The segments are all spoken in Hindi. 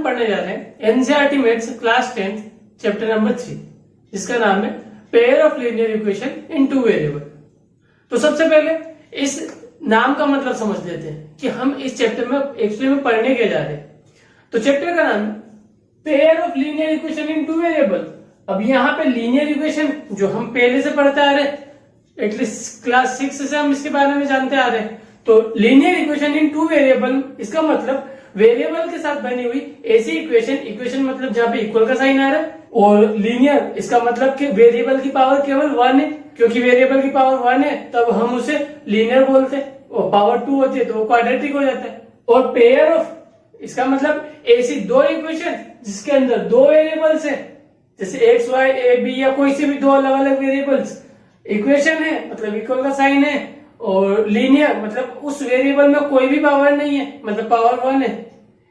पढ़ने जा रहे हैं NCERT maths class 10 chapter number 3, जिसका नाम है pair of linear equation in two variable. तो सबसे पहले इस नाम का मतलब समझ लेते हैं कि हम इस चैप्टर में एक्चुअली में पढ़ने के जा रहे हैं। तो चैप्टर का नाम है pair of linear equation in two variable. अब यहाँ पे लीनियर इक्वेशन जो हम पहले से पढ़ते आ रहे हैं, एटलीस्ट क्लास 6 से हम इसके बारे में जानते आ रहे हैं। तो linear equation in two variable, इसका मतलब वेरिएबल के साथ बनी हुई ऐसी इक्वेशन मतलब जहाँ पे इक्वल का साइन आ रहा है, और लीनियर इसका मतलब कि वेरिएबल की पावर केवल 1 है, क्योंकि वेरिएबल की पावर 1 है तब हम उसे लीनियर बोलते हैं, और पावर 2 होती है तो वो क्वाड्रेटिक हो जाता है। और पेयर ऑफ, इसका मतलब ऐसी दो इक्वेशन जिसके अंदर दो वेरिएबल्स है, जैसे एक्स वाई ए बी या कोई से भी दो अलग अलग वेरिएबल्स, इक्वेशन है मतलब इक्वल का साइन है, और लीनियर मतलब उस वेरिएबल में कोई भी पावर नहीं है मतलब पावर 1 है।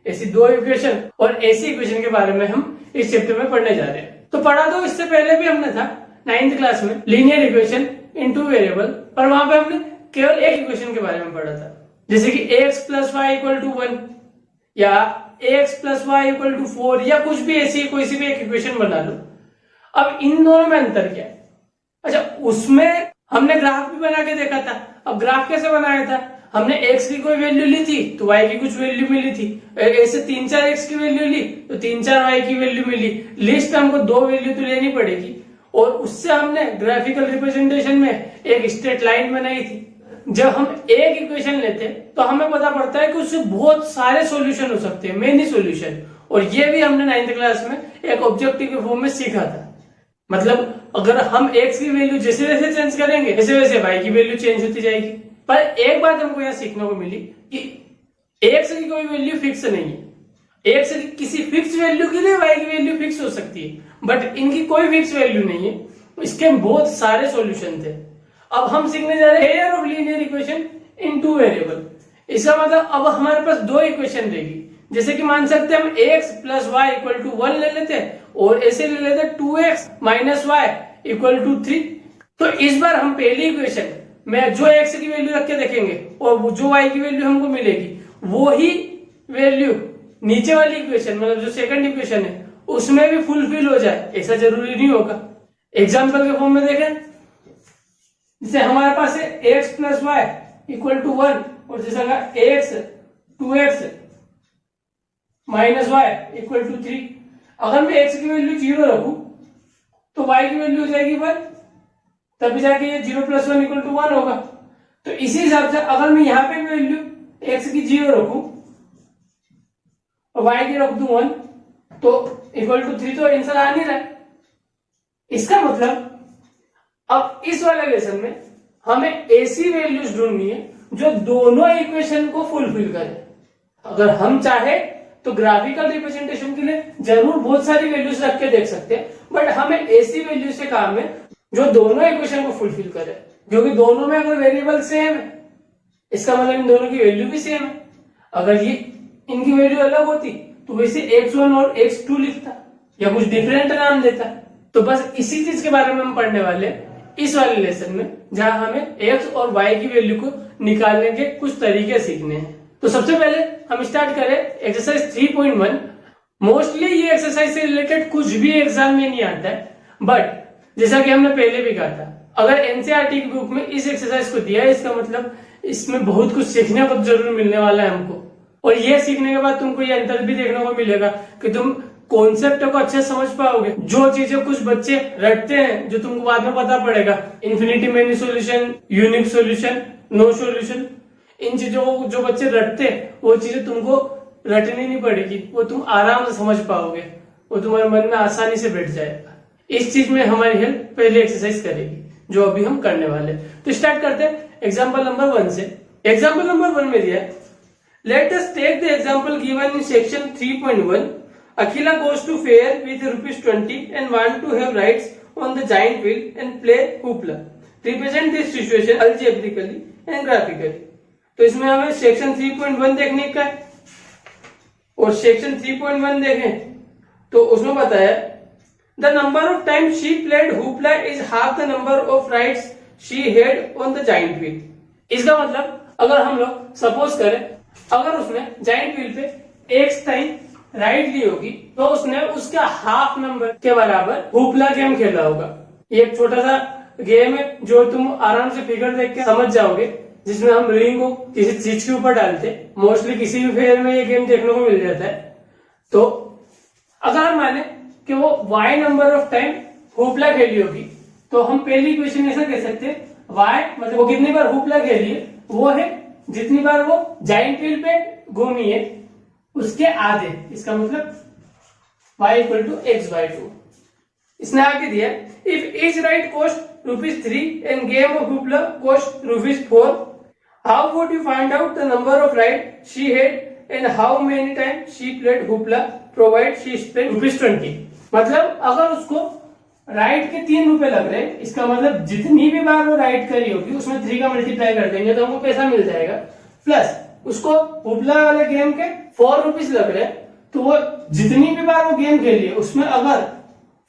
ऐसी दो इक्वेशन, और ऐसी इक्वेशन के बारे में हम इस चैप्टर में पढ़ने जा रहे हैं। तो पढ़ा तो इससे पहले भी हमने था 9th क्लास में linear equation in two variable, पर वहां पे हमने केवल एक इक्वेशन के बारे में पढ़ा था, जैसे कि ax plus y equal to 1 या ax plus y equal to 4 या कुछ भी ऐसी कोई सी भी एक इक्वेशन बना लो। अब इन दोनों में अंतर क्या है? अच्छा, उसमें हमने ग्राफ भी बना के देखा था। अब ग्राफ कैसे बनाया था? हमने x की कोई वैल्यू ली थी तो y की कुछ वैल्यू मिली थी, ऐसे 3-4 x की वैल्यू ली तो 3-4 y की वैल्यू मिली। लिस्ट में हमको दो वैल्यू तो लेनी पड़ेगी, और उससे हमने ग्राफिकल रिप्रेजेंटेशन में एक स्ट्रेट लाइन बनाई थी। जब हम एक इक्वेशन लेते तो हमें पता पड़ता है कि उससे बहुत सारे सॉल्यूशन हो सकते हैं, मेनी सॉल्यूशन, और ये भी हमने 9th क्लास में एक ऑब्जेक्टिव के फॉर्म में सीखा था। मतलब अगर हम x की वैल्यू जैसे जैसे चेंज करेंगे वैसे वैसे y की वैल्यू चेंज होती जाएगी। पर एक बात हमको यहाँ सीखने को मिली कि x की कोई वैल्यू फिक्स नहीं है। x की किसी फिक्स वैल्यू के लिए y की वैल्यू फिक्स हो सकती है, बट इनकी कोई फिक्स वैल्यू नहीं है। इसके बहुत सारे सॉल्यूशन थे। अब हम सीखने जा रहे हैं pair of linear equation in two variable. इसका मतलब अब हमारे पास दो इक्वेशन रहेगी, जैसे कि मान सकते हैं हम x plus y equal to 1 ले लेते हैं, और ऐसे ले लेते हैं 2x minus y equal to 3। तो इस बार हम पहली इक्वेशन में जो x की वैल्यू रख के देखेंगे और जो y की वैल्यू हमको मिलेगी वो ही वैल्यू नीचे वाली इक्वेशन मतलब जो सेकंड इक्वेशन है उसमें भी फुलफिल हो जाए, ऐसा जरूरी नहीं होगा। एग्जाम्पल के फॉर्म में देखें, जैसे हमारे पास है x plus y equal to 1, और जैसा ax 2x minus y equal to 3। अगर मैं x की वैल्यू 0 रखूं तो y की वैल्यू हो जाएगी 1, तभी जाके ये 0 प्लस 1 इक्वल टू 1 होगा। तो इसी हिसाब से अगर मैं यहाँ पे वैल्यू x की 0 रखूं और y की रख दूं 1 तो इक्वल टू 3, तो आंसर आ नहीं रहा है। इसका मतलब अब इस वाले लेसन में हमें ऐसी वैल्यूज ढूंढनी है जो दोनों इक्वेशन को फुलफिल करे। अगर हम चाहे तो ग्राफिकल रिप्रेजेंटेशन के लिए जरूर बहुत सारी वैल्यूज रख के देख सकते हैं, बट हमें ऐसी वैल्यू से काम है जो दोनों इक्वेशन को फुलफिल करे, क्योंकि दोनों में अगर वेरिएबल सेम है इसका मतलब इन दोनों की वैल्यू भी सेम है। अगर ये इनकी वैल्यू अलग होती तो वैसे x1 और x2 लिखता या कुछ डिफरेंट नाम देता। तो बस इसी चीज के बारे में हम पढ़ने वाले हैं इस वाले लेसन में, जहां हमें x और y की वैल्यू को निकालने के कुछ तरीके सीखने हैं। तो सबसे पहले हम स्टार्ट करें एक्सरसाइज 3.1। मोस्टली ये एक्सरसाइज से रिलेटेड कुछ भी एग्जाम में नहीं आता है, बट जैसा कि हमने पहले भी कहा था, अगर एनसीईआरटी की बुक में इस एक्सरसाइज को दिया है इसका मतलब इसमें बहुत कुछ सीखने को जरूर मिलने वाला है हमको। और ये सीखने के बाद तुमको ये अंतर भी देखने को मिलेगा कि तुम कॉन्सेप्ट को अच्छे समझ पाओगे। जो चीजें कुछ बच्चे रटते हैं जो तुमको बाद में पता पड़ेगा, infinity many solution, unique solution, no solution, इन चीजों को जो बच्चे रटते हैं वो चीजें तुमको रटनी नहीं पड़ेगी, वो तुम आराम से समझ पाओगे, वो तुम्हारे मन में आसानी से बैठ जाएगा। इस चीज में हमारी हेल्प पहले एक्सरसाइज करेगी जो अभी हम करने वाले। तो स्टार्ट करते हैं एग्जाम्पल नंबर 1 से। एग्जाम्पल नंबर 1 में दिया है, let us take the example given in section 3.1। Akhila goes to fair with ₹20 and want to have rides on the giant wheel and play hoopla. Represent this situation algebraically and graphically. तो इसमें हमें सेक्शन 3.1 देखने का है, और सेक्शन 3.1 देखें तो उसमें बताया the number of time she played hoopla is half the number of rides she had on the giant wheel. इसका मतलब अगर हम लोग सपोज करें अगर उसने जाइंट व्हील पे x टाइम राइट ली होगी तो उसने उसका हाफ नंबर के बराबर हुपला गेम खेला होगा। ये एक छोटा सा गेम है जो तुम आराम से फिगर देख के समझ जाओगे, जिसमें हम रिंग को किसी चीज के ऊपर डालते, मोस्टली किसी भी फेयर में ये गेम देखने को मिल जाता है। तो अगर हम माने कि वो y number of time hoopla खेली होगी तो हम पहली इक्वेशन ऐसा कह सकते हैं y मतलब वो कितनी बार हुपला खेली है वो है जितनी बार वो जाइंट व्हील पे घूमी है उसके आधे, इसका मतलब y इक्वल टू x/2। इसने आगे दिया if each ride cost ₹3 end game of hoopla cost ₹4, how would you find out the number of ride she had and how many time she played hoopla provide she spend ₹20। मतलब अगर उसको राइड के ₹3 लग रहे हैं, इसका मतलब जितनी भी बार वो राइड करी होगी उसमें 3 का मल्टीप्लाई कर देंगे तो हमको पैसा मिल जाएगा, प्लस उसको हुपला वाले गेम के ₹4 लग रहे हैं तो वो जितनी भी बार वो गेम खेली है उसमें अगर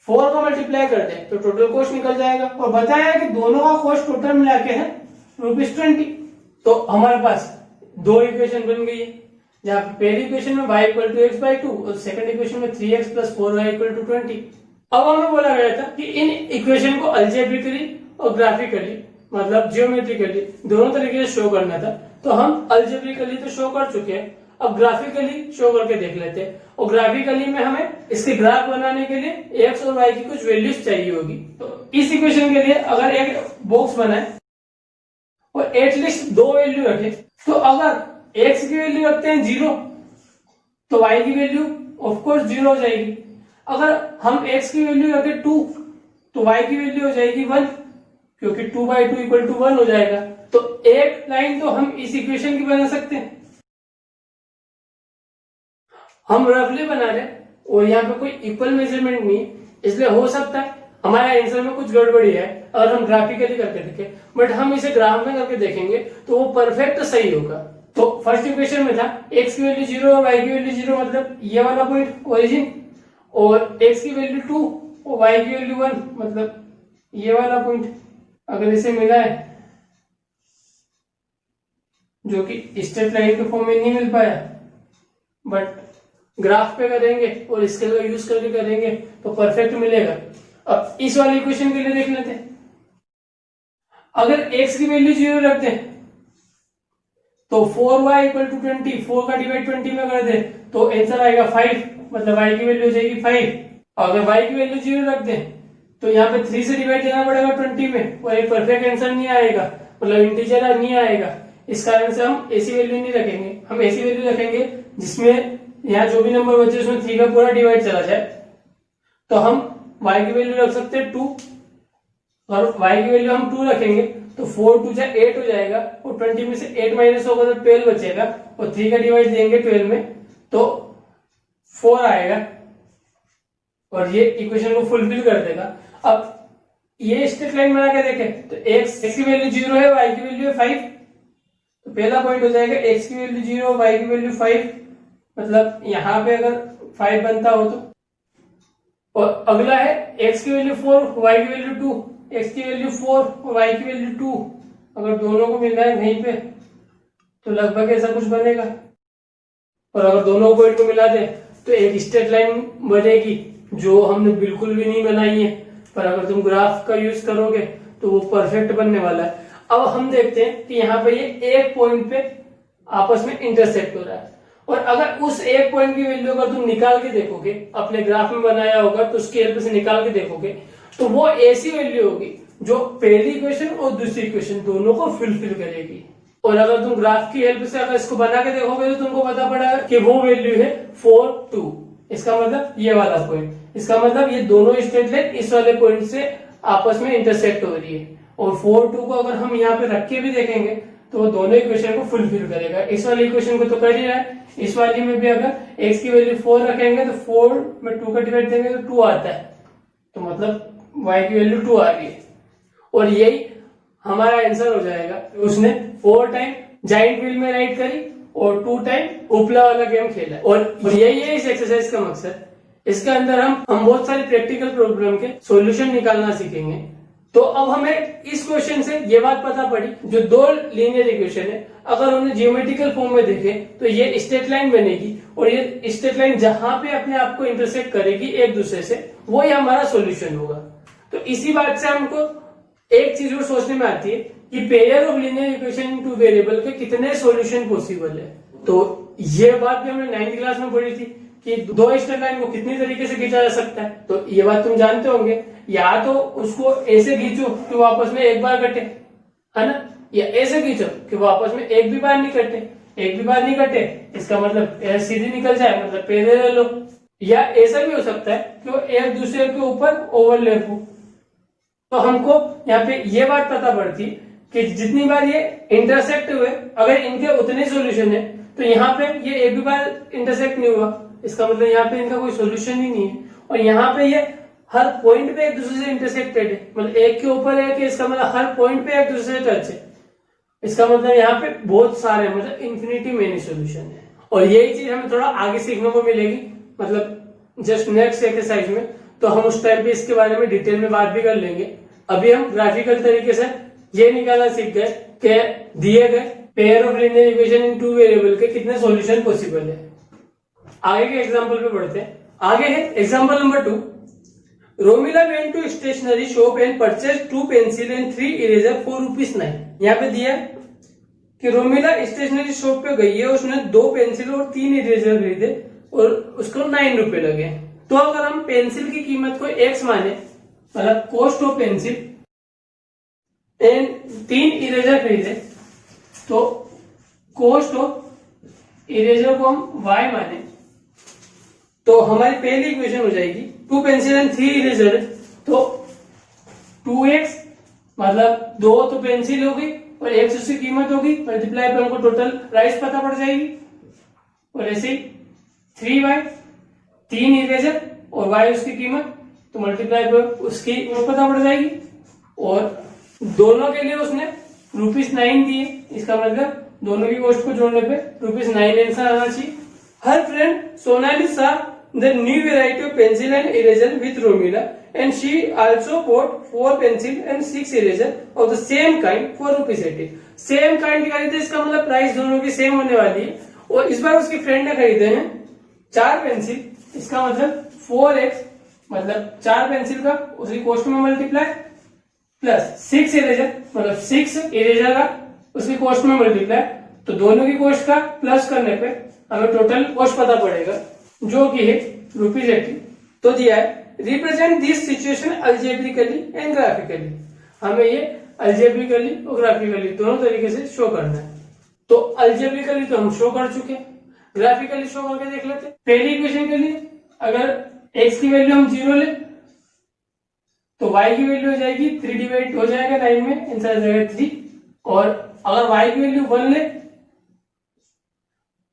4 का मल्टीप्लाई कर दे तो टोटल कॉस्ट निकल जाएगा। और बताया कि दोनों का कॉस्ट टोटल मिला के है ₹20। तो हमारे पास दो इक्वेशन बन गई है, जहां पे पहली इक्वेशन में y इक्वल टू x/2 और सेकंड इक्वेशन में 3x plus 4y equal to 20। अब हमें बोला गया था कि इन इक्वेशन को अल्जेब्रिकली और ग्राफिकली मतलब जियोमेट्रिकली दोनों तरीके से शो करना था। तो हम अल्जेब्रिकली तो शो कर चुके हैं, अब ग्राफिकली शो करके देख लेते हैं। और ग्राफिकली में हमें इसके ग्राफ बनाने के लिए x और y की कुछ वैल्यूज चाहिए होगी। तो इस इक्वेशन के लिए अगर एक बॉक्स बनाए और एटलीस्ट 2 वैल्यू रखे, तो अगर x की वैल्यू रखते हैं 0 तो y की वैल्यू ऑफकोर्स 0 हो जाएगी। अगर हम x की वैल्यू रखें 2 तो y की वैल्यू हो जाएगी 1, क्योंकि 2/2 इक्वल टू 1 हो जाएगा। तो एक लाइन तो हम इस इक्वेशन की बना सकते हैं, हम रफली बना रहे और यहाँ पे कोई इक्वल मेजरमेंट नहीं है, इसलिए हो सकता है हमारे आंसर में कुछ गड़बड़ी है अगर हम ग्राफिकली करके देखें, बट हम इसे ग्राफ में करके देखेंगे तो वो परफेक्ट सही होगा। तो फर्स्ट इक्वेशन में था x की वैल्यू 0 और y की वैल्यू 0, मतलब ये वाला पॉइंट ओरिजिन, और x की वैल्यू 2 और y की वैल्यू 1 मतलब ये वाला पॉइंट। अगर इसे मिला है जो कि स्ट्रेट लाइन के फॉर्म में नहीं मिल पाया, बट ग्राफ पे करेंगे और स्केल का यूज करके करेंगे तो परफेक्ट मिलेगा। अब इस वाले इक्वेशन के लिए देख लेते हैं। अगर x की वैल्यू 0 रख दें तो 4y इक्वल टू 20, 4 का डिवाइड 20 में कर दे तो आंसर आएगा 5, मतलब y की वैल्यू हो जाएगी 5। अगर y की वैल्यू 0 रख दें तो यहाँ पे 3 से डिवाइड देना पड़ेगा 20 में और एक परफेक्ट आंसर नहीं आएगा, मतलब इंटीजर नहीं आएगा। इस कारण से हम ऐसी वैल्यू नहीं रखेंगे, हम ऐसी वैल्यू रखेंगे जिसमें यहाँ जो भी नंबर बचे उसमें 3 का पूरा डिवाइड चला जाए। तो हम y की वैल्यू रख सकते हैं 2, और y की वैल्यू हम 2 रखेंगे तो 4 2 जा 8 हो जाएगा, और 20 में से 8 माइनस होगा तो 12 बचेगा, और 3 का डिवाइड देंगे 12 में तो 4 आएगा, और ये इक्वेशन को फुलफिल कर देगा। अब ये स्ट्रेट लाइन बना के देखें तो x की वैल्यू 0 है, y की वैल्यू है 5, तो पहला पॉइंट हो जाएगा x की वैल्यू 0 y की वैल्यू 5, मतलब यहाँ पे अगर 5 बनता हो तो। और अगला है x की वैल्यू 4 y की वैल्यू 2, x की वैल्यू 4 और y की वैल्यू 2, अगर दोनों को मिल है वहीं पे तो लगभग ऐसा कुछ बनेगा। और अगर दोनों पॉइंट को मिला दे तो एक स्ट्रेट लाइन बनेगी जो हमने बिल्कुल भी नहीं बनाई है, पर अगर तुम ग्राफ का यूज करोगे तो वो परफेक्ट बनने वाला है। अब हम देखते हैं कि यहाँ पे ये एक पॉइंट पे आपस में इंटरसेक्ट हो रहा है, और अगर उस एक पॉइंट की वैल्यू अगर तुम निकाल के देखोगे, अपने ग्राफ में बनाया होगा तो उसकी हेल्प से निकाल के देखोगे तो वो ऐसी वैल्यू होगी जो पहली इक्वेशन और दूसरी इक्वेशन दोनों को फुलफिल करेगी। और अगर तुम ग्राफ की हेल्प से अगर इसको बना के देखोगे तो तुमको पता पड़ा कि वो वैल्यू है 4 2, इसका मतलब ये वाला पॉइंट, इसका मतलब ये दोनों स्ट्रेट लाइन इस वाले पॉइंट से आपस में इंटरसेक्ट हो रही है। और 4 2 को अगर हम यहाँ पे रख के भी देखेंगे तो वो दोनों इक्वेशन को फुलफिल करेगा। इस वाली इक्वेशन को तो कर ही रहा है, इस वाली में भी अगर x की वैल्यू 4 रखेंगे तो 4 में 2 का डिवाइड देंगे तो 2 आता है, तो मतलब y की वैल्यू 2 आ रही है, और यही हमारा आंसर हो जाएगा। उसने 4 टाइम जाइंट व्हील में राइड करी और 2 टाइम उपला वाला गेम खेला, और यही है इस एक्सरसाइज का मकसद। इसके अंदर हम बहुत सारे प्रैक्टिकल प्रॉब्लम के सॉल्यूशन निकालना सीखेंगे, तो अब हमें इस क्वेश्चन से ये बात पता पड़ी, जो दो लीनियर इक्वेशन है अगर उन्हें जियोमेट्रिकल फॉर्म में देखें तो ये स्ट्रेट लाइन बनेगी और ये स्ट्रेट लाइन जहां पे अपने आप को इंटरसेक्ट करेगी एक दूसरे से, वो ही हमारा सॉल्यूशन होगा। तो इसी बात से हमको एक चीज और सोचने में आती है कि pair of linear equation in two variable के कितने सॉल्यूशन पॉसिबल है। तो ये बात भी हमने 9th क्लास में पढ़ी थी कि दो स्ट्रेट लाइन को कितनी तरीके से खींचा जा सकता है। तो ये बात तुम जानते होंगे, या तो उसको ऐसे खींचो कि वो आपस में एक बार कटे, है ना, या ऐसे खींचो कि वो आपस में एक भी बार नहीं कटे। एक भी बार नहीं कटे इसका मतलब सीधी निकल जाए, मतलब पैरेलल लो। या ऐसा भी हो सकता है कि वो एक दूसरे के ऊपर ओवरलैप हो। तो हमको यहाँ पे ये बात पता पड़ती कि जितनी बार ये इंटरसेक्ट हुए अगर इनके उतने सॉल्यूशन है तो यहाँ पे ये एक भी बार इंटरसेक्ट नहीं हुआ, इसका मतलब यहाँ पे इनका कोई सॉल्यूशन ही नहीं है। और यहाँ पे ये हर पॉइंट पे एक दूसरे से इंटरसेक्टेड है, मतलब एक के ऊपर है कि इसका मतलब हर पॉइंट पे एक दूसरे से टच है। इसका मतलब यहाँ पे बहुत सारे, मतलब इन्फिनिटी मेनी सॉल्यूशन है। और यही चीज हमें थोड़ा आगे सीखने को मिलेगी, मतलब जस्ट नेक्स्ट एक्सरसाइज में। तो हम उस टाइम पे इसके बारे में डिटेल में बात भी कर लेंगे। अभी हम ग्राफिकल तरीके से ये निकालना सीख गए कि दिए गए pair of linear equation in two variable के कितने सॉल्यूशन पॉसिबल है। आगे के एग्जांपल पे बढ़ते हैं। आगे है example number 2। Romila went to stationery shop and purchase 2 pencil and 3 eraser for ₹9। यहाँ पे दिया कि रोमिला स्टेशनरी शॉप पे गई है, उसने 2 पेंसिल और 3 इरेजर खरीदे और उसको 9 रुपए लगे। तो अगर हम पेंसिल की कीमत को x माने, मतलब cost of pencil, and 3 eraser खरीदे तो कॉस्ट ऑफ इरेजर को हम y माने, तो हमारी पहली इक्वेशन हो जाएगी 2 पेंसिल एंड 3 इरेजर, तो 2x मतलब 2 तो पेंसिल होगी और x उसकी कीमत होगी, मल्टीप्लाई पे हमको टोटल प्राइस पता पड़ जाएगी। और ऐसे 3y 3 इरेजर और y उसकी कीमत, तो मल्टीप्लाई पे उसकी कीमत पता पड़ जाएगी। और दोनों के लिए उसने ₹9 दिए, इसका मतलब दोनों की कॉस्ट को जोड़ने पे ₹9 आंसर आना चाहिए। Her friend Sonali saw the new variety of pencil and eraser with Romila, and she also bought 4 pencil and 6 eraser of the same kind for ₹80। Same kind की खरीदे, इसका मतलब प्राइस दोनों की सेम होने वाली है। और इस बार उसकी फ्रेंड ने खरीदे हैं 4 पेंसिल, इसका मतलब 4x, मतलब 4 पेंसिल का उसकी कॉस्ट में मल्टीप्लाई, प्लस 6 इरेजर मतलब 6 इरेजर का उसकी कॉस्ट में मल्टीप्लाई। तो दोनों की कॉस्ट का प्लस करने पे हमें टोटल कॉस्ट पता पड़ेगा, जो कि है ₹80। तो दिया है represent this situation algebraically and graphically. हमें ये अल्जेब्रिकली और ग्राफिकली दोनों तरीके से शो करना है। तो अल्जेब्रिकली तो हम शो कर चुके हैं, ग्राफिकली शो करके देख लेते हैं। पहली इक्वेशन के लिए अगर x की वैल्यू हम 0 ले तो y की वैल्यू हो जाएगी 3 डिवाइड हो जाएगा 9 में, आंसर आ जाएगा 3। और अगर y की वैल्यू 1 ले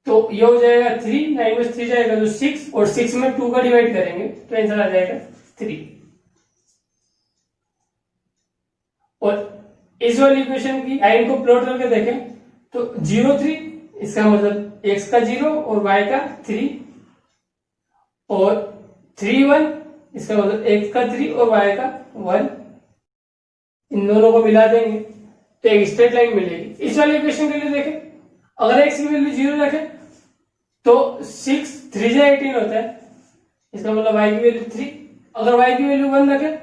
तो ये हो जाएगा 3, 9 में 3 जाएगा तो 6, और 6 में 2 का डिवाइड करेंगे तो आंसर आ जाएगा 3। और इस वाली इक्वेशन की लाइन को प्लॉट करके देखें तो 0 3, इसका मतलब x का 0 और y का 3, और 3 1, इसका मतलब x का 3 और y का 1। इन दोनों को मिला देंगे तो एक स्ट्रेट लाइन मिलेगी। इस वाली इक्वेशन के लिए देखें, अगर x की वैल्यू 0 रखें तो 6 3 जा 18 होता है, इसका मतलब y की वैल्यू 3। अगर y की वैल्यू 1 रखें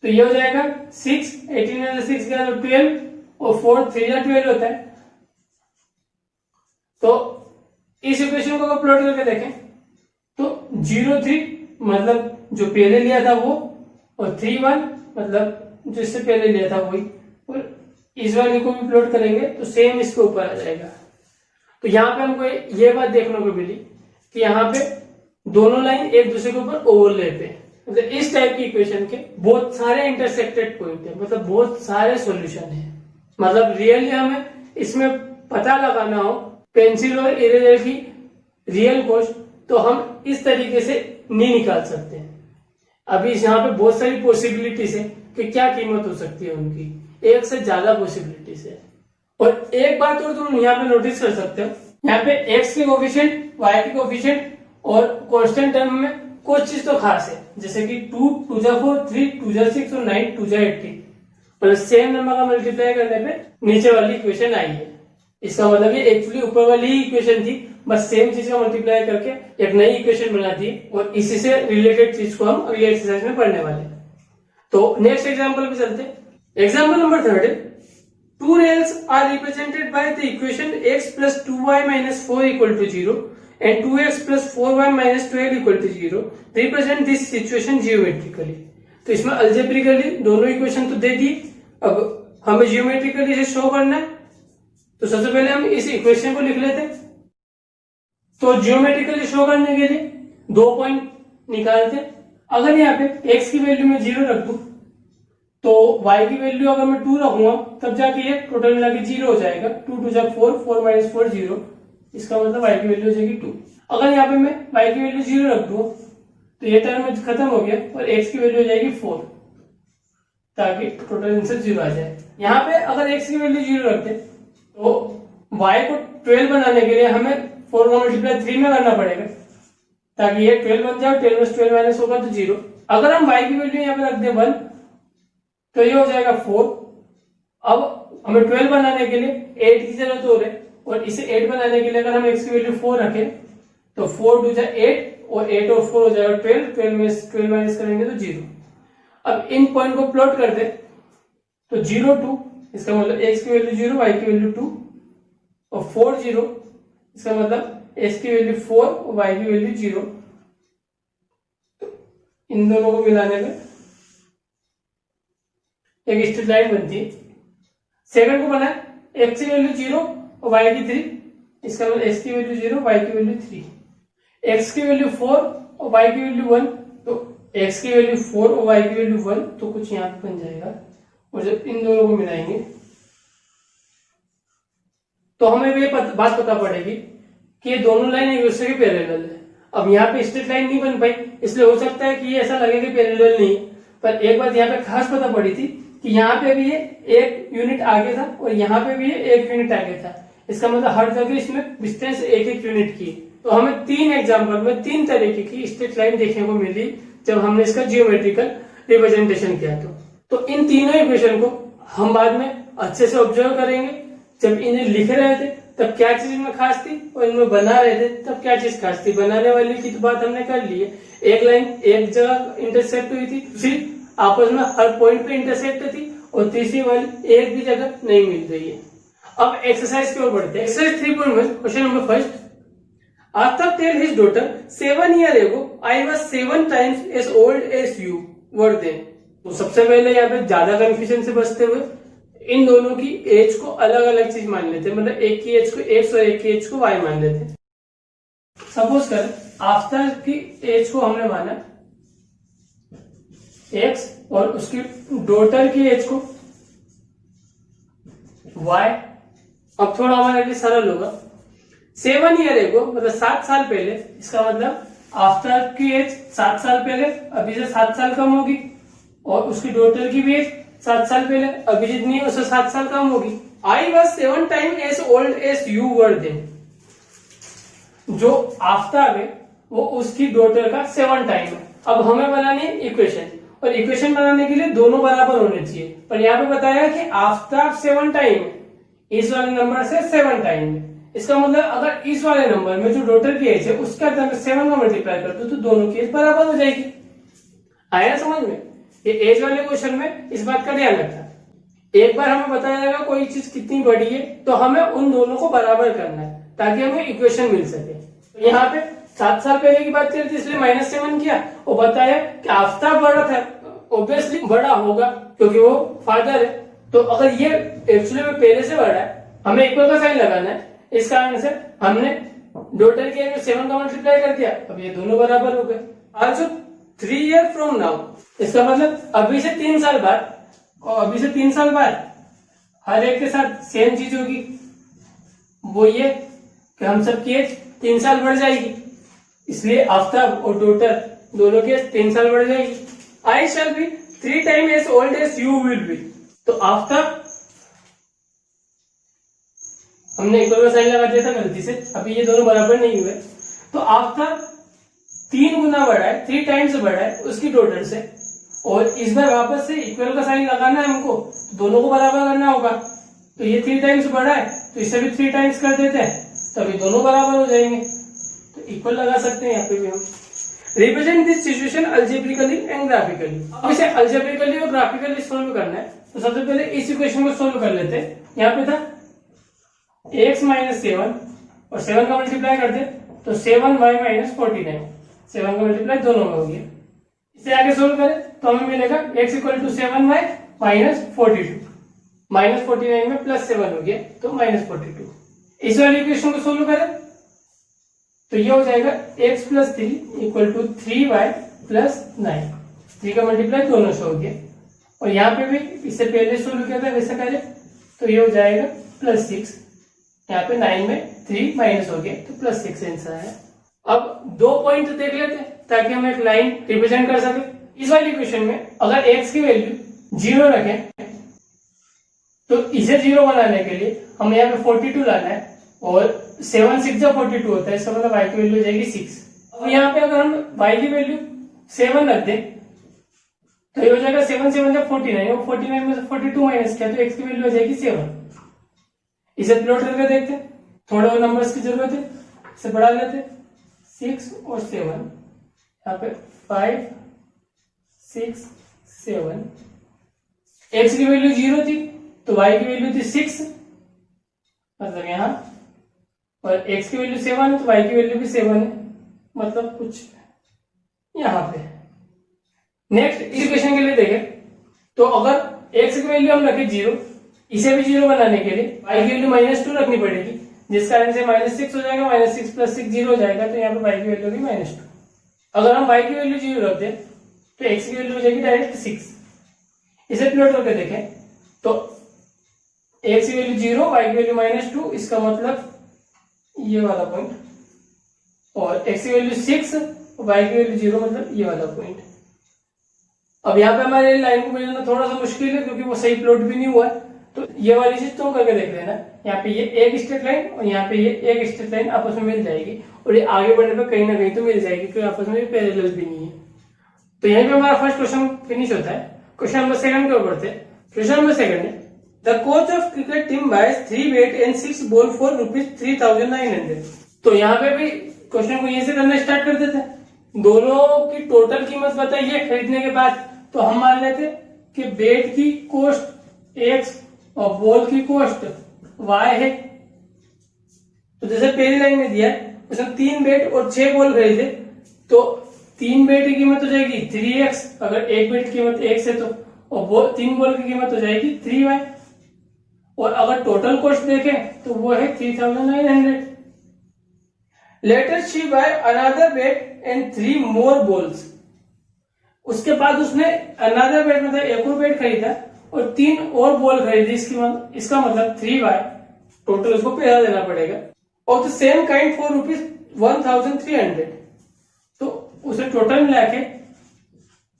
तो ये हो जाएगा 6, 18 में 6 गया तो 12, और 4 3 जा 12 होता है। तो इस इक्वेशन को अगर प्लॉट करके देखें तो 0 3 मतलब जो पहले लिया था वो, और 3 1 मतलब जो इससे पहले लिया था वही, और इस वाले को भी प्लॉट करेंगे तो सेम इसके ऊपर आ जाएगा। तो यहाँ पे हमको ये बात देखने को मिली कि यहाँ पे दोनों लाइन एक दूसरे के ऊपर ओवरलैप है। मतलब इस टाइप की इक्वेशन के बहुत सारे इंटरसेक्टेड पॉइंट है, मतलब बहुत सारे सॉल्यूशन है। मतलब रियली हमें इसमें पता लगाना हो पेंसिल और इरेजर की रियल कॉस्ट, तो हम इस तरीके से नहीं निकाल सकते हैं। अभी यहाँ पे बहुत सारी पॉसिबिलिटीज है कि क्या कीमत हो सकती है उनकी, एक से ज्यादा पॉसिबिलिटीज है। और एक बात और तुम यहाँ पे नोटिस कर सकते हो, यहाँ पे x के कोफिशिएंट, y के कोफिशिएंट और कांस्टेंट टर्म में कुछ चीज तो खास है, जैसे कि 2 2 जा 4, 3 2 जा 6 और 9 2 जा 18, मतलब सेम नंबर का मल्टीप्लाई करने पे नीचे वाली इक्वेशन आई है। इसका मतलब ये एक्चुअली ऊपर वाली ही इक्वेशन थी, बस सेम चीज का मल्टीप्लाई करके एक नई इक्वेशन बना दी और इसी से रिलेटेड चीज को हम अगली एक्सरसाइज में पढ़ने वाले हैं। तो नेक्स्ट एग्जांपल पे चलते हैं। Example number 13, two rails are represented by the equation x plus 2y minus 4 equal to 0 and 2x plus 4y minus 12 equal to 0. Represent this situation geometrically. तो इसमें अल्जेब्रिकली दोनों इक्वेशन तो दे दी, अब हमें जियोमेट्रिकली इसे शो करना है। तो सबसे पहले हम इस इक्वेशन को लिख लेते हैं। तो जियोमेट्रिकली शो करने के लिए 2 पॉइंट निकालते हैं। अगर यहाँ पे x की वैल्यू में 0 रख दूं तो y की वैल्यू अगर मैं 2 रखूंगा तब जाके ये टोटल मिला के 0 हो जाएगा। 2 2 जा 4, 4 माइनस 4 0, इसका मतलब y की वैल्यू हो जाएगी 2। अगर यहाँ पे मैं y की वैल्यू 0 रख दूं तो ये टर्म खत्म हो गया और x की वैल्यू हो जाएगी 4, ताकि टोटल आंसर 0 आ जाए। यहाँ पे अगर x की वैल्यू 0 रखते तो y को 12 बनाने के लिए हमें 4 का मल्टीप्लाई 3 में करना पड़ेगा, ताकि ये 12 बन जाए। 12 में 12 माइनस होगा तो 0। अगर हम y की वैल्यू यहाँ पे रख दे 1 तो ये हो जाएगा 4। अब हमें 12 बनाने के लिए 8 की जरूरत हो रही है और इसे 8 बनाने के लिए अगर हम x की वैल्यू 4 रखें तो 4 2 जा 8 और 8 और 4 हो जाएगा 12। 12 में 12 माइनस करेंगे तो 0। अब इन पॉइंट को प्लॉट कर दे तो 0 2, इसका मतलब x की वैल्यू 0, y की वैल्यू 2 और 4 0, इसका मतलब x की वैल्यू 4 और y की वैल्यू 0। इन दोनों को मिलाने में एक स्ट्रेट लाइन बनती है। सेकंड को बनाए x की वैल्यू 0 और y की 3, इसका मतलब x की वैल्यू 0, y की वैल्यू 3, x की वैल्यू 4 और y की वैल्यू 1, तो x की वैल्यू 4 और y की वैल्यू 1, तो कुछ यहाँ पे बन जाएगा। और जब इन दोनों को मिलाएंगे तो हमें ये बात पता पड़ेगी कि ये दोनों लाइन एक दूसरे के पैरेलल है। अब यहाँ पे स्ट्रेट लाइन नहीं बन पाई, इसलिए हो सकता है कि ये ऐसा लगे कि पैरेलल नहीं, पर एक बात यहाँ पे खास पता पड़ी थी कि यहाँ पे भी ये 1 यूनिट आगे था और यहाँ पे भी ये 1 यूनिट आगे था। इसका मतलब हर जगह इसमें डिस्टेंस 1 यूनिट की। तो हमें 3 एग्जाम्पल में 3 तरीके की स्ट्रेट लाइन देखने को मिली जब हमने इसका जियोमेट्रिकल रिप्रेजेंटेशन किया। तो इन तीनों इक्वेशन को हम बाद में अच्छे से ऑब्जर्व करेंगे। जब इन्हें लिख रहे थे तब क्या चीज इनमें खास थी और इनमें बना रहे थे तब क्या चीज खास थी। बनाने वाली की तो बात हमने कर ली है, एक लाइन एक जगह इंटरसेक्ट हुई थी, दूसरी आपस में हर पॉइंट पे इंटरसेक्ट थी और तीसरी वाली एक भी जगह नहीं मिल रही है। अब एक्सरसाइज की ओर बढ़ते हैं। Exercise 3.1 question number first, Arthur tell his daughter 7 years ago I was 7 times as old as you were then। तो सबसे पहले यहाँ पे ज्यादा कंफ्यूजन से बचते हुए इन दोनों की एज को अलग अलग चीज मान लेते हैं, मतलब एक की एज को x और एक की एज को y मान लेते हैं। सपोज कर आफ्टर की एज को हमने माना x और उसकी डॉटर की एज को y। अब थोड़ा हमारे लिए सरल होगा। 7 ईयर एगो मतलब 7 साल पहले, इसका मतलब आफ्टर की एज 7 साल पहले, अभी से 7 साल कम होगी, और उसकी डॉटर की भी एज 7 साल पहले, अभी जितनी उससे 7 साल कम होगी। I was 7 time as old as you were then. जो आफ्टर है वो उसकी डॉटर का 7 टाइम है। अब हमें बनानी है इक्वेशन, और इक्वेशन बनाने के लिए दोनों बराबर होने चाहिए, पर यहाँ पे बताया कि आफ्टर 7 टाइम इस वाले नंबर से 7 टाइम है। इसका मतलब अगर इस वाले नंबर में जो डॉटर की एज है उसका 7 का मल्टीप्लाई कर दो तो दोनों की एज बराबर हो जाएगी। आया समझ में? ये एज वाले क्वेश्चन में इस बात का ध्यान रखना। एक बार हमें बताया जाएगा कोई चीज कितनी बड़ी है तो हमें उन दोनों को बराबर करना है ताकि हमें इक्वेशन मिल सके। तो यहाँ पे 7 साल पहले की बात चली थी इसलिए -7 किया और बताया कि आफ्टर बड़ा था, ऑब्वियसली बड़ा होगा क्योंकि वो फादर है। तो अगर ये एक्चुअली में पहले से बड़ा है, हमें इक्वल का साइन लगाना है, इस कारण से हमने डॉटर के 7 का मल्टीप्लाई कर दिया। अब ये दोनों बराबर हो गए। आल्सो 3 ईयर फ्रॉम नाउ, इसका मतलब अभी से 3 साल बाद, और अभी से 3 साल बाद हर एक के साथ सेम चीज होगी। वो ये कि हम सबकी एज 3 साल बढ़ जाएगी, इसलिए आफ्टर और डॉटर दोनों की एज 3 साल बढ़ जाएगी। I shall be 3 time as old as you will be. तो आफ्टर हमने इक्वल का साइन लगा दिया था गलती से, अभी ये दोनों बराबर नहीं हुए, तो आफ्टर 3 गुना बड़ा है, 3 टाइम्स बड़ा है उसकी टोटल से, और इस बार वापस से इक्वल का साइन लगाना है हमको, तो दोनों को बराबर करना होगा। तो ये 3 टाइम्स बड़ा है तो इसे भी 3 टाइम्स कर देते हैं, तभी दोनों बराबर हो जाएंगे, तो इक्वल लगा सकते हैं यहाँ पे भी हम। Represent this situation algebraically and graphically. अब इसे अल्जेब्रिकली और ग्राफिकली सोल्व करना है, तो सबसे पहले इस इक्वेशन को सोल्व कर लेते हैं। यहाँ पे था x माइनस 7 और 7 का मल्टीप्लाई कर दे तो 7y माइनस 49, 7 का मल्टीप्लाई दोनों में हो गया। इसे आगे सोल्व करें तो हमें मिलेगा x equal to 7y minus 42, minus 49 में प्लस 7 हो गया तो माइनस 42। इस वाली इक्वेशन को सोल्व करें तो ये हो जाएगा x plus 3 equal to 3y plus 9, 3 का मल्टीप्लाई दोनों से हो गया। और यहाँ पे भी इससे पहले सोल्व किया था वैसा करें तो ये हो जाएगा प्लस 6, यहाँ पे 9 में 3 माइनस हो गया तो प्लस 6 आंसर है। अब 2 पॉइंट देख लेते हैं ताकि हम एक लाइन रिप्रेजेंट कर सके। इस वाली इक्वेशन में अगर x की वैल्यू 0 रखें तो इसे 0 बनाने के लिए हमें यहाँ पे 42 लाना है, और 7 6 जा 42 होता है, इसका मतलब y की वैल्यू हो जाएगी 6। अब यहाँ पे अगर हम y की वैल्यू 7 रख दें तो ये हो जाएगा 7 7 जा 49, और 49 में से 42 माइनस किया तो x की वैल्यू हो जाएगी 7। इसे प्लॉट करके देखते हैं, थोड़े और नंबर्स की जरूरत है, इसे बढ़ा लेते हैं, 6 और 7, यहाँ पे 5 6 7, x की वैल्यू 0 थी तो y की वैल्यू थी 6, मतलब यहाँ, और x की वैल्यू 7 है तो y की वैल्यू भी 7 है, मतलब कुछ यहाँ पे। नेक्स्ट इस इक्वेशन के लिए देखें तो अगर x की वैल्यू हम रखें 0, इसे भी 0 बनाने के लिए y की वैल्यू -2 रखनी पड़ेगी, जिस कारण से -6 हो जाएगा, -6 प्लस 6 0 हो जाएगा, तो यहाँ पे y की वैल्यू होगी -2। अगर हम y की वैल्यू 0 रख दें तो x की वैल्यू हो जाएगी डायरेक्ट 6। इसे प्लॉट करके देखें तो x की वैल्यू 0, y की वैल्यू -2, इसका मतलब ये वाला पॉइंट, और x की वैल्यू 6, y की वैल्यू 0, मतलब ये वाला पॉइंट। अब यहाँ पे हमारे लाइन को मिलना थोड़ा सा मुश्किल है क्योंकि वो सही प्लॉट भी नहीं हुआ है, तो ये वाली चीज तुम करके देख लेना। यहाँ पे ये एक स्ट्रेट लाइन और यहाँ पे ये एक स्ट्रेट लाइन आपस में मिल जाएगी, और ये आगे बढ़ने पे कहीं ना कहीं तो मिल जाएगी क्योंकि आपस में पैरेलल भी नहीं है। तो यहीं पे हमारा फर्स्ट क्वेश्चन फिनिश होता है। क्वेश्चन नंबर 2 के ऊपर थे। क्वेश्चन नंबर 2 है, the coach of cricket team bias 3 bat and 6 ball for ₹3,900। तो यहाँ पे भी क्वेश्चन को यहीं से करना स्टार्ट कर देते हैं। दोनों की टोटल कीमत बताइए खरीदने के बाद, तो हम मान लेते कि बैट की कॉस्ट x और बॉल की कॉस्ट y है। तो जैसे पहली लाइन में दिया है उसमें 3 बैट और 6 बॉल खरीदे, तो 3 बैट की कीमत हो जाएगी 3x, अगर एक बैट की कीमत x है तो, और 3 बॉल की कीमत हो जाएगी 3y, और अगर टोटल कॉस्ट देखें तो वो है 3,900। Later she buy another bat and 3 more balls. उसके बाद उसने अनदर बैट मतलब एक और बैट खरीदा और 3 और बॉल खरीदी, इसका मतलब 3y, टोटल उसको पैसा देना पड़ेगा, और द सेम काइंड फॉर ₹1,300। तो उसे टोटल मिला के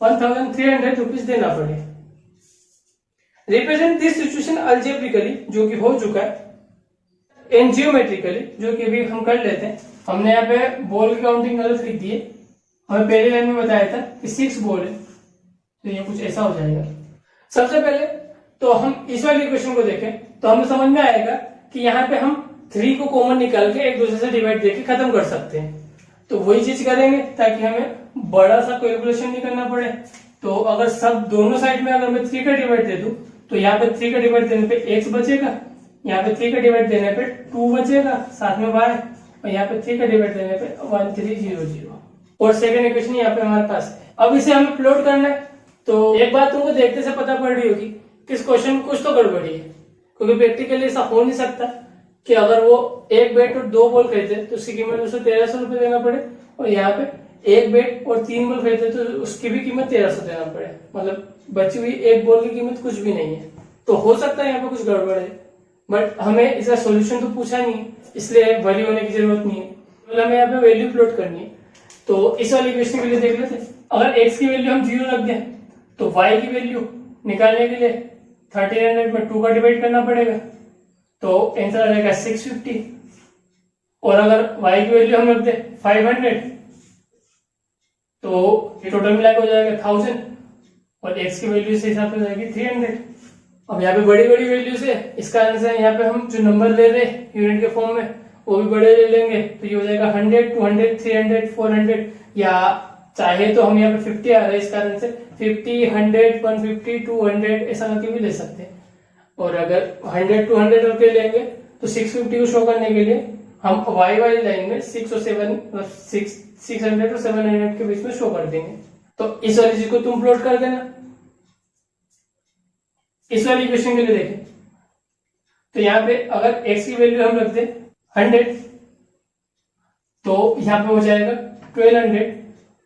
1,300 रुपीज देना पड़ेगा। रिप्रेजेंट दिस सिचुएशन अल्जेब्रिकली, जो कि हो चुका है, एंड जियोमेट्रिकली, जो कि अभी हम कर लेते हैं। हमने यहाँ पे बॉल की काउंटिंग गलत लिख दी है, हमें पहले लाइन में बताया था कि 6 बॉल है, तो ये कुछ ऐसा हो जाएगा। सबसे पहले तो हम इस वाली इक्वेशन को देखें तो हमें समझ में आएगा कि यहाँ पे हम 3 को कॉमन निकाल के एक दूसरे से डिवाइड देके खत्म कर सकते हैं। तो वही चीज करेंगे ताकि हमें बड़ा सा कैलकुलेशन नहीं करना पड़े। तो अगर सब दोनों साइड में अगर मैं 3 का डिवाइड दे दूं तो यहाँ पे 3 का डिवाइड देने पे x बचेगा, यहाँ पे 3 का डिवाइड देने पे 2 बचेगा, साथ में y, और यहाँ पे 3 का डिवाइड देने पे 1300, और सेकंड इक्वेशन यहाँ पे हमारे पास है। अब इसे हमें प्लॉट करना है। तो एक बात तुमको देखते से पता पड़ रही होगी कि इस क्वेश्चन में कुछ तो गड़बड़ी है, क्योंकि प्रैक्टिकली ऐसा हो नहीं सकता कि अगर वो एक बैट और 2 बॉल खरीदे तो उसकी कीमत उसे 1300 रुपये देना पड़े, और यहाँ पे एक बैट और 3 बॉल खरीदे तो उसकी भी कीमत 1300 देना पड़े, मतलब बची हुई एक बॉल की कीमत कुछ भी नहीं है। तो हो सकता है यहाँ पे कुछ गड़बड़ है, बट हमें इसका सोल्यूशन तो पूछा नहीं है, इसलिए वरी होने की जरूरत नहीं है। तो हमें यहाँ पे वैल्यू प्लॉट करनी है। तो इस वाली क्वेश्चन के लिए देख लेते हैं। अगर x की वैल्यू हम 0 रख दें तो y की वैल्यू निकालने के लिए 1300 में 2 का डिवाइड करना पड़ेगा, तो आंसर आ जाएगा 650। और अगर y की वैल्यू हम रख दें 500 तो ये टोटल मिला के हो जाएगा 1000 और x की वैल्यू इस हिसाब से हो जाएगी 300। अब यहाँ पे बड़ी बड़ी वैल्यूज है, इसका आंसर यहाँ पे हम जो नंबर ले रहे हैं यूनिट के फॉर्म में वो भी बड़े ले लेंगे, तो ये हो जाएगा 100, 200, 300, 400, या चाहे तो हम यहाँ पे 50 आ रहा है इस कारण से 50, 100, 150, 200 ऐसा करके भी ले सकते हैं। और अगर 100, 200 करके लेंगे तो 650 को शो करने के लिए हम y वाली लाइन में 6 और 7 600 और 700 के बीच में शो कर देंगे। तो इस वाली चीज को तुम प्लॉट कर देना। इस वाली इक्वेशन के लिए देखें तो यहाँ पे अगर x की वैल्यू हम रख दें 100 तो यहाँ पे हो जाएगा 1200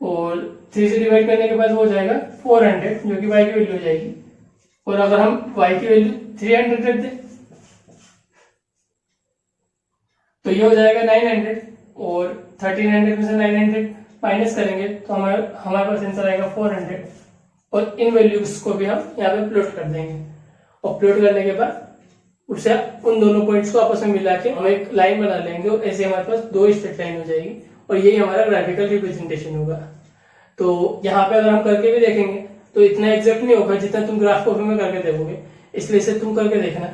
और 3 से डिवाइड करने के बाद हो जाएगा 400 जो कि y की वैल्यू हो जाएगी। और अगर हम y की वैल्यू 300 रख दें तो ये हो जाएगा 900 और 1300 में से 900 माइनस करेंगे तो हमारे पास आंसर आएगा 400 और इन वैल्यूज को भी हम यहाँ पे प्लॉट कर देंगे। और प्लॉट करने के बाद उससे उन दोनों पॉइंट्स को आपस में मिला के हम एक लाइन बना लेंगे और ऐसे हमारे पास 2 स्ट्रेट लाइन हो जाएगी और यही हमारा ग्राफिकल रिप्रेजेंटेशन होगा। तो यहाँ पे अगर हम करके भी देखेंगे तो इतना एग्जैक्ट नहीं होगा जितना तुम ग्राफ कॉपी में करके देखोगे, इसलिए इसे तुम करके देखना।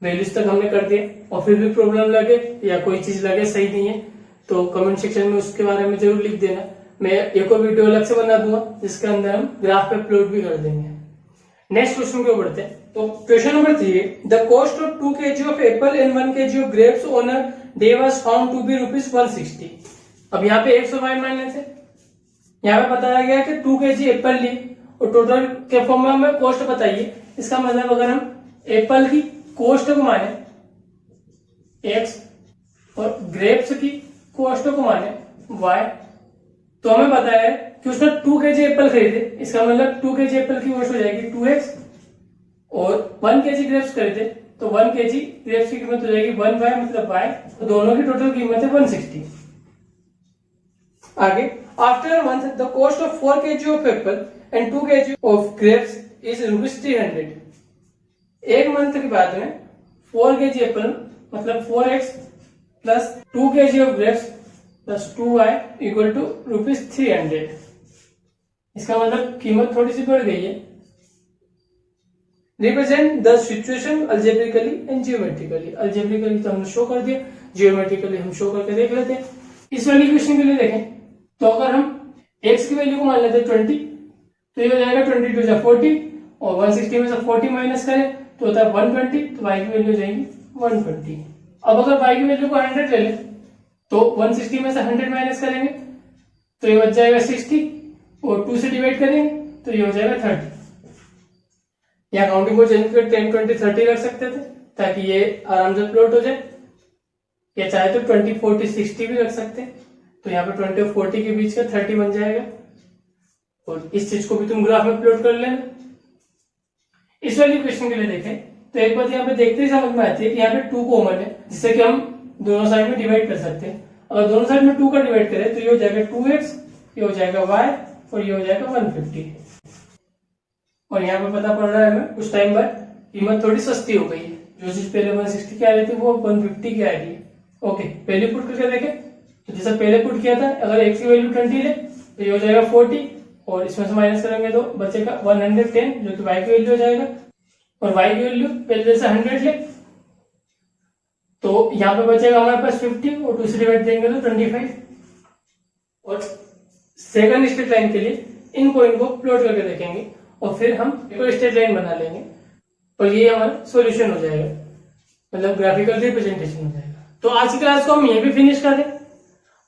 वैल्यूज तक हमने कर दिए और फिर भी प्रॉब्लम लगे या कोई चीज लगे सही नहीं है तो कमेंट सेक्शन में उसके बारे में जरूर लिख देना। मैं एक और वीडियो अलग से बना दूंगा जिसके अंदर हम ग्राफ पे प्लॉट भी कर देंगे। नेक्स्ट क्वेश्चन की ओर बढ़ते हैं। तो question number 3, the cost of 2 kg of apple and 1 kg of grapes on a day was found to be ₹160। अब यहाँ पे x और y मान लेते हैं। यहाँ पे बताया गया कि 2 kg एप्पल ली और टोटल के फॉर्म में हमें कॉस्ट बताइए। इसका मतलब अगर हम एप्पल की कॉस्ट को माने x और ग्रेप्स की कॉस्ट को माने y तो हमें पता है कि उसने 2 kg एप्पल खरीदे, इसका मतलब 2 kg एप्पल की कॉस्ट हो जाएगी 2x और 1 kg ग्रेप्स खरीदे तो 1 kg ग्रेप्स की कीमत हो जाएगी 1y मतलब y, तो दोनों की टोटल कीमत है 160। आगे after a month the cost of 4 kg of apple and 2 kg of grapes is ₹300। एक मंथ के बाद में 4 kg एप्पल मतलब 4x plus 2 kg of grapes plus 2y equal to ₹300। इसका मतलब कीमत थोड़ी सी बढ़ गई है। Represent the situation algebraically and geometrically. Algebraically तो हमने शो कर दिया, जियोमेट्रिकली हम शो करके देख लेते हैं। इस वाली क्वेश्चन के लिए देखें तो अगर हम x की वैल्यू को मान लेते हैं 20 तो ये हो जाएगा 22 जा 40 और 160 में से 40 माइनस करें तो होता है 120 तो y की वैल्यू हो जाएगी 120। अब अगर y की वैल्यू को 100 ले लें तो 160 में से 100 माइनस करेंगे तो ये बच जाएगा 60 और 2 से डिवाइड करेंगे तो ये हो जाएगा 30। यहाँ काउंटिंग को चेंज कर 10, 20, 30 रख सकते थे ताकि ये आराम से प्लॉट हो जाए, या चाहे तो 20, 40, 60 भी रख सकते हैं तो यहाँ पे 20 और 40 के बीच का 30 बन जाएगा और इस चीज को भी तुम ग्राफ में प्लॉट कर लेना। इस वाली क्वेश्चन के लिए देखें तो एक बात यहाँ पे देखते ही समझ में आती है कि यहाँ पे 2 कॉमन है जिससे कि हम दोनों साइड में डिवाइड कर सकते हैं। अगर दोनों साइड में 2 का डिवाइड करें तो ये हो जाएगा 2x, ये हो जाएगा y और ये हो जाएगा 150। और यहाँ पे पता पड़ रहा है हमें कुछ टाइम बाद कीमत थोड़ी सस्ती हो गई है, जो चीज पहले 160 की आ रही थी वो 150 की आ रही है। ओके, पहले पुट करके देखें तो जैसा पहले पुट किया था अगर x की वैल्यू 20 ले तो ये हो जाएगा 40 और इसमें से माइनस करेंगे तो बचेगा 110 जो कि y की वैल्यू हो जाएगा और y की वैल्यू पहले जैसे 100 ले तो यहाँ पे बचेगा हमारे पास 50 और 2 से डिवाइड देंगे तो 25। और सेकंड स्ट्रेट लाइन के लिए इन पॉइंट को प्लॉट करके देखेंगे और फिर हम एक स्ट्रेट लाइन बना लेंगे और ये हमारा सॉल्यूशन हो जाएगा, मतलब ग्राफिकल रिप्रेजेंटेशन हो जाएगा। तो आज की क्लास को हम यहीं पे फिनिश कर दें,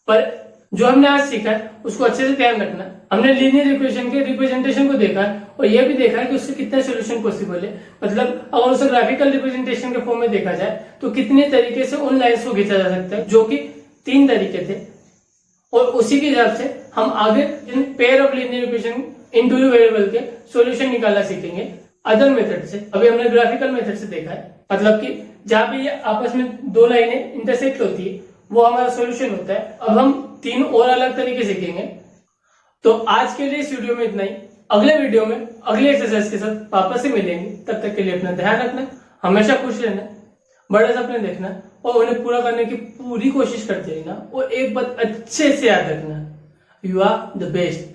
पर जो हमने आज सीखा है उसको अच्छे से ध्यान रखना। हमने लीनियर इक्वेशन के रिप्रेजेंटेशन को देखा है और यह भी देखा है कि उससे कितना सॉल्यूशन पॉसिबल है, मतलब अगर उसे ग्राफिकल रिप्रेजेंटेशन के फॉर्म में देखा जाए तो कितने तरीके से उन लाइंस को खींचा जा सकता है, जो कि 3 तरीके थे। और उसी के हिसाब से हम आगे in pair of linear equation in two variable के सॉल्यूशन निकालना सीखेंगे अदर मेथड से। अभी हमने ग्राफिकल मेथड से देखा है, मतलब कि जहां भी ये आपस में 2 लाइनें इंटरसेक्ट होती है वो हमारा सॉल्यूशन होता है। अब हम 3 और अलग तरीके सीखेंगे। तो आज के लिए इस वीडियो में इतना ही। अगले वीडियो में अगले एक्सरसाइज के साथ वापस से मिलेंगे। तब तक के लिए अपना ध्यान रखना, हमेशा खुश रहना, बड़े सपने देखना और उन्हें पूरा करने की पूरी कोशिश करते रहना। और एक बात अच्छे से याद रखना, यू आर द बेस्ट।